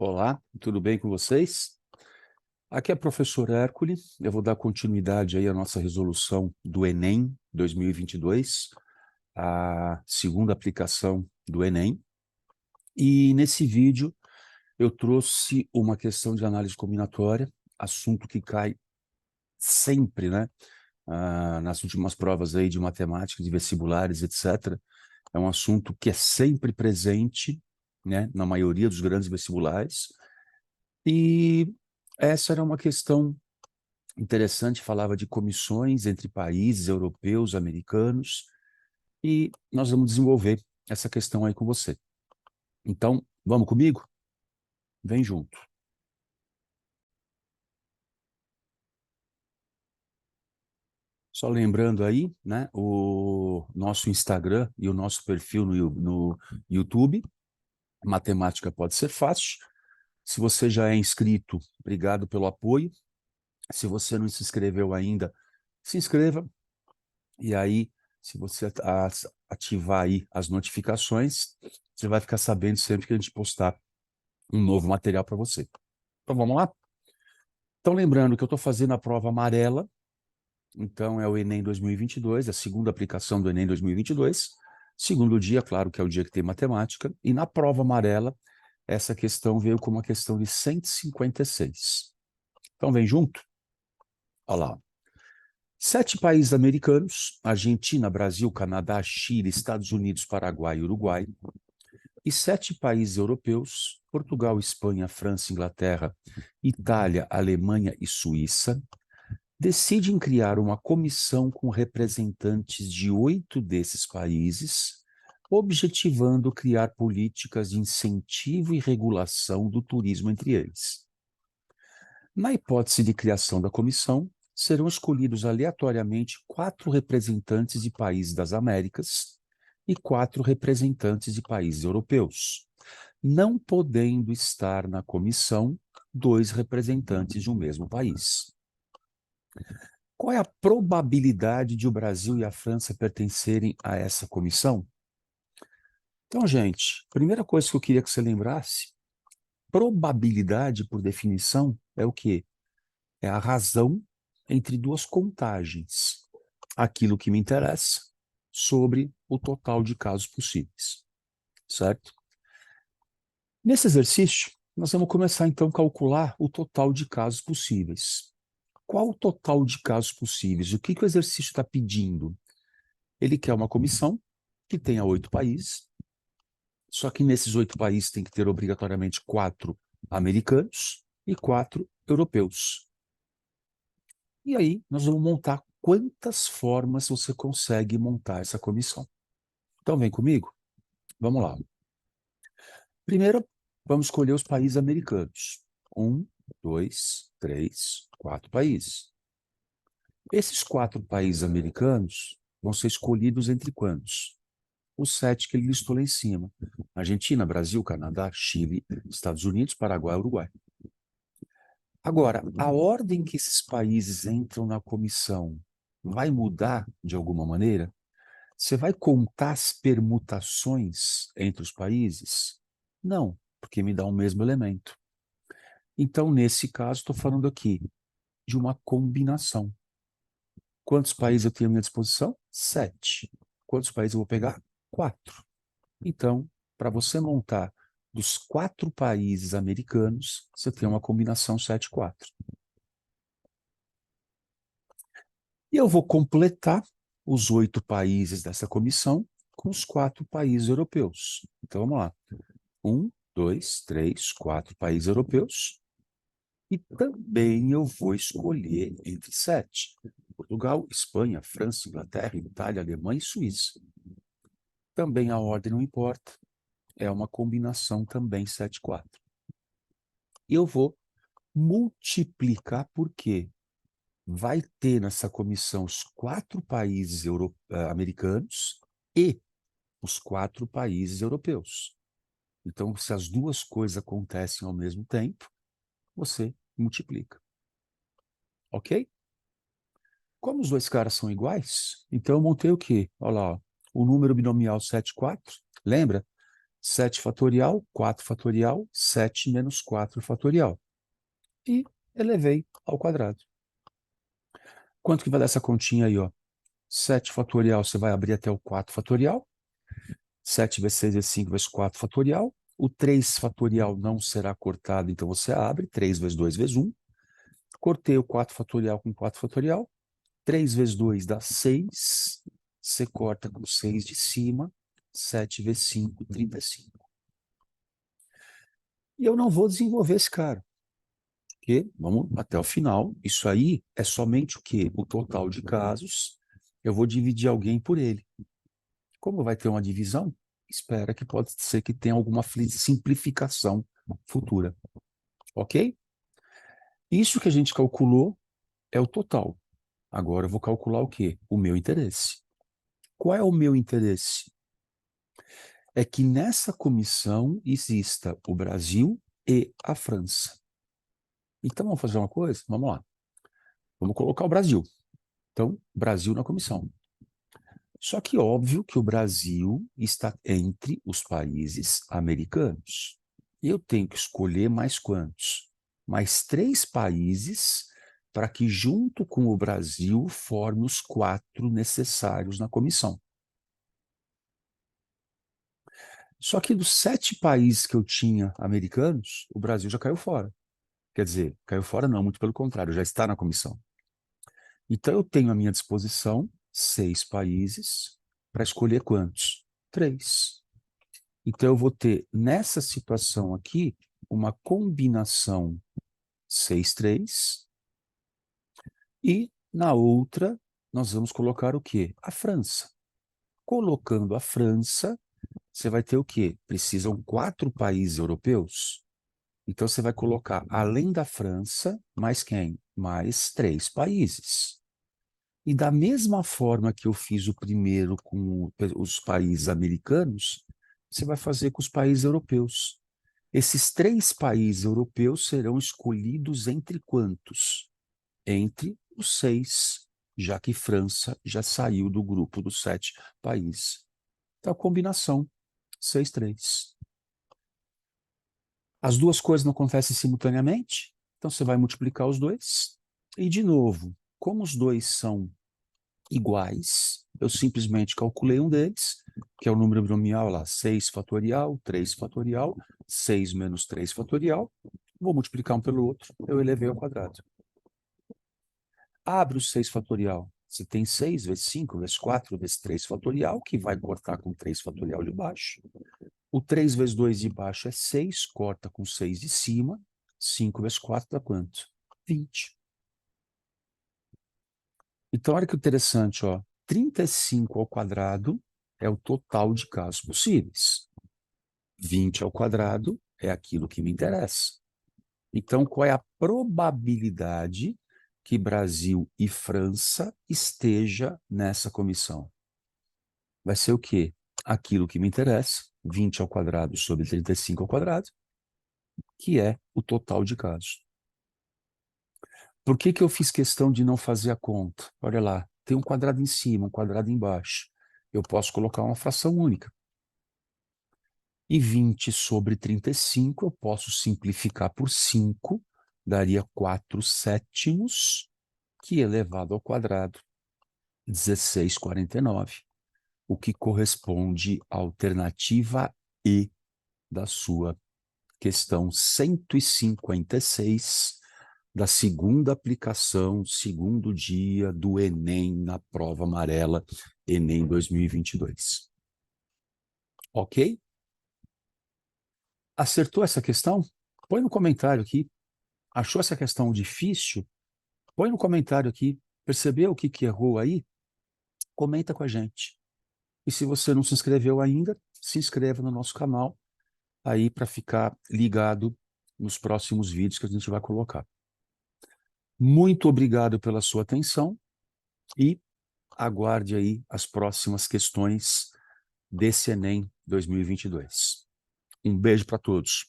Olá, tudo bem com vocês? Aqui é o professor Hércules. Eu vou dar continuidade aí à nossa resolução do Enem 2022, a segunda aplicação do Enem. E nesse vídeo eu trouxe uma questão de análise combinatória, assunto que cai sempre, né? Nas últimas provas aí de matemática, de vestibulares, etc. É um assunto que é sempre presente, né, na maioria dos grandes vestibulares. E essa era uma questão interessante, falava de comissões entre países europeus, americanos, e nós vamos desenvolver essa questão aí com você. Então, vamos comigo? Vem junto. Só lembrando aí, né, o nosso Instagram e o nosso perfil no YouTube, Matemática Pode Ser Fácil. Se você já é inscrito, obrigado pelo apoio. Se você não se inscreveu ainda, se inscreva. E aí, se você ativar aí as notificações, você vai ficar sabendo sempre que a gente postar um novo material para você. Então, vamos lá? Então, lembrando que eu estou fazendo a prova amarela, então é o Enem 2022, a segunda aplicação do Enem 2022. Segundo dia, claro que é o dia que tem matemática, e na prova amarela, essa questão veio com uma questão de 156. Então, vem junto? Olha lá. 7 países americanos, Argentina, Brasil, Canadá, Chile, Estados Unidos, Paraguai e Uruguai, e 7 países europeus, Portugal, Espanha, França, Inglaterra, Itália, Alemanha e Suíça, decidem criar uma comissão com representantes de 8 desses países, objetivando criar políticas de incentivo e regulação do turismo entre eles. Na hipótese de criação da comissão, serão escolhidos aleatoriamente 4 representantes de países das Américas e 4 representantes de países europeus, não podendo estar na comissão 2 representantes de um mesmo país. Qual é a probabilidade de o Brasil e a França pertencerem a essa comissão? Então, gente, primeira coisa que eu queria que você lembrasse, probabilidade, por definição, é o quê? É a razão entre duas contagens. Aquilo que me interessa sobre o total de casos possíveis, certo? Nesse exercício, nós vamos começar então a calcular o total de casos possíveis. Qual o total de casos possíveis? O que o exercício está pedindo? Ele quer uma comissão que tenha 8 países, só que nesses 8 países tem que ter obrigatoriamente 4 americanos e 4 europeus. E aí, nós vamos montar quantas formas você consegue montar essa comissão. Então, vem comigo? Vamos lá. Primeiro, vamos escolher os países americanos. 1, 2, 3, 4 países. Esses 4 países americanos vão ser escolhidos entre quantos? Os 7 que ele listou lá em cima. Argentina, Brasil, Canadá, Chile, Estados Unidos, Paraguai e Uruguai. Agora, a ordem que esses países entram na comissão vai mudar de alguma maneira? Você vai contar as permutações entre os países? Não, porque me dá o mesmo elemento. Então, nesse caso, estou falando aqui de uma combinação. Quantos países eu tenho à minha disposição? 7. Quantos países eu vou pegar? 4. Então, para você montar dos 4 países americanos, você tem uma combinação 7-4. E eu vou completar os 8 países dessa comissão com os 4 países europeus. Então, vamos lá. 1, 2, 3, 4 países europeus. E também eu vou escolher entre 7. Portugal, Espanha, França, Inglaterra, Itália, Alemanha e Suíça. Também a ordem não importa. É uma combinação também 7-4. E eu vou multiplicar por quê? Vai ter nessa comissão os 4 países americanos e os 4 países europeus. Então, se as duas coisas acontecem ao mesmo tempo, você multiplica. Ok? Como os dois caras são iguais, então eu montei o quê? Olha lá, ó, o número binomial 7-4. Lembra? 7 fatorial, 4 fatorial, 7 menos 4 fatorial. E elevei ao quadrado. Quanto que vai dar essa continha aí, ó? 7 fatorial, você vai abrir até o 4 fatorial. 7 vezes 6 vezes 5 vezes 4 fatorial. O 3 fatorial não será cortado, então você abre. 3 vezes 2 vezes 1. Cortei o 4 fatorial com 4 fatorial. 3 vezes 2 dá 6. Você corta com 6 de cima. 7 vezes 5, 35. E eu não vou desenvolver esse cara. Porque, vamos até o final, isso aí é somente o quê? O total de casos. Eu vou dividir alguém por ele. Como vai ter uma divisão, espera que pode ser que tenha alguma simplificação futura. Ok? Isso que a gente calculou é o total. Agora eu vou calcular o quê? O meu interesse. Qual é o meu interesse? É que nessa comissão exista o Brasil e a França. Então vamos fazer uma coisa? Vamos lá. Vamos colocar o Brasil. Então, Brasil na comissão. Só que óbvio que o Brasil está entre os países americanos. Eu tenho que escolher mais quantos? Mais 3 países para que, junto com o Brasil, forme os 4 necessários na comissão. Só que dos 7 países que eu tinha americanos, o Brasil já caiu fora. Quer dizer, caiu fora não, muito pelo contrário, já está na comissão. Então eu tenho à minha disposição 6 países para escolher quantos? 3. Então eu vou ter nessa situação aqui uma combinação 6-3 e na outra nós vamos colocar o quê? A França. Colocando a França, você vai ter o quê? Precisam 4 países europeus. Então você vai colocar, além da França, mais quem? Mais 3 países. E da mesma forma que eu fiz o primeiro com os países americanos, você vai fazer com os países europeus. Esses 3 países europeus serão escolhidos entre quantos? Entre os 6, já que França já saiu do grupo dos 7 países. Então, a combinação 6-3. As duas coisas não acontecem simultaneamente, então você vai multiplicar os dois. E, de novo, como os dois são iguais, eu simplesmente calculei um deles, que é o número binomial lá, 6 fatorial, 3 fatorial, 6 menos 3 fatorial, vou multiplicar um pelo outro, eu elevei ao quadrado. Abre o 6 fatorial, você tem 6 vezes 5 vezes 4 vezes 3 fatorial, que vai cortar com 3 fatorial de baixo. O 3 vezes 2 de baixo é 6, corta com 6 de cima, 5 vezes 4 dá quanto? 20. Então, olha que interessante, ó. 35 ao quadrado é o total de casos possíveis. 20 ao quadrado é aquilo que me interessa. Então, qual é a probabilidade que Brasil e França esteja nessa comissão? Vai ser o quê? Aquilo que me interessa, 20 ao quadrado sobre 35 ao quadrado, que é o total de casos. Por que que eu fiz questão de não fazer a conta? Olha lá, tem um quadrado em cima, um quadrado embaixo. Eu posso colocar uma fração única. E 20 sobre 35 eu posso simplificar por 5, daria 4 sétimos, que elevado ao quadrado, 16,49, o que corresponde à alternativa E da sua questão 156 da segunda aplicação, segundo dia do Enem na prova amarela, Enem 2022. Ok? Acertou essa questão? Põe no comentário aqui. Achou essa questão difícil? Põe no comentário aqui. Percebeu o que errou aí? Comenta com a gente. E se você não se inscreveu ainda, se inscreva no nosso canal aí para ficar ligado nos próximos vídeos que a gente vai colocar. Muito obrigado pela sua atenção e aguarde aí as próximas questões desse Enem 2022. Um beijo para todos.